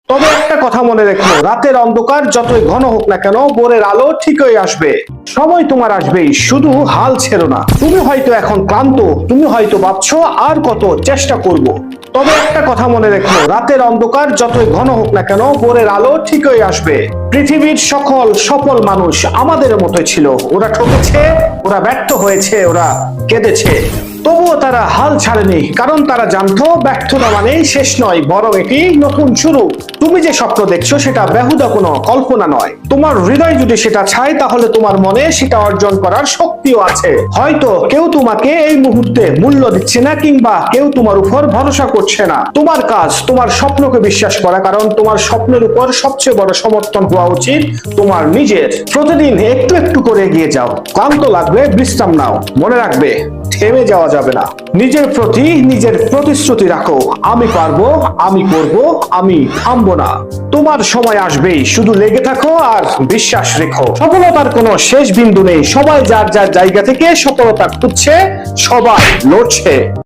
তবে একটা কথা মনে রেখো, রাতের অন্ধকার যতই ঘন হোক না কেন, ভোরের আলো ঠিকই আসবে। সময় তোমার আসবেই, শুধু হাল ছেড়ো না। তুমি হয়তো এখন ক্লান্ত, তুমি হয়তো ভাবছো আর কত চেষ্টা করব। তবে একটা কথা মনে রেখো, রাতের অন্ধকার যতই ঘন হোক না কেন, ভোরের আলো ঠিকই আসবে। পৃথিবীর সকল সফল মানুষ আমাদের মতোই ছিল। ওরা ঠকেছে, ওরা ব্যর্থ হয়েছে, ওরা কেঁদেছে, তবুও তারা হাল ছাড়েনি, কারণ তারা জানতো ব্যর্থতা মানেই শেষ নয়, বরং এটি নতুন শুরু। তুমি যে স্বপ্ন দেখছো সেটা বেহুদা কোনো কল্পনা নয়। তোমার হৃদয় যদি সেটা চায়, তাহলে তোমার মনে সেটা অর্জন করার শক্তিও আছে। হয়তো কেউ তোমাকে এই মুহূর্তে মূল্য দিচ্ছে না, কিংবা কেউ তোমার উপর ভরসা করছে না। তোমার কাজ তোমার স্বপ্নকে বিশ্বাস করা, কারণ তোমার স্বপ্নের উপর সবচেয়ে বড় সমর্থন হওয়া উচিত তোমার নিজের। প্রতিদিন একটু একটু করে এগিয়ে যাও, ক্লান্ত লাগবে বিশ্রাম নাও, মনে রাখবে থেমে যাওয়া যাবে না। নিজের প্রতি নিজের প্রতিশ্রুতি রাখো, আমি পারবো, আমি করব, আমি থামবো না। তোমার সময় আসবেই, শুধু লেগে থাকো আর বিশ্বাস রেখো। সফলতার কোনো শেষ বিন্দু নেই, সবাই যার যার জায়গা থেকে সফলতা খুঁজছে, সবাই লড়ছে।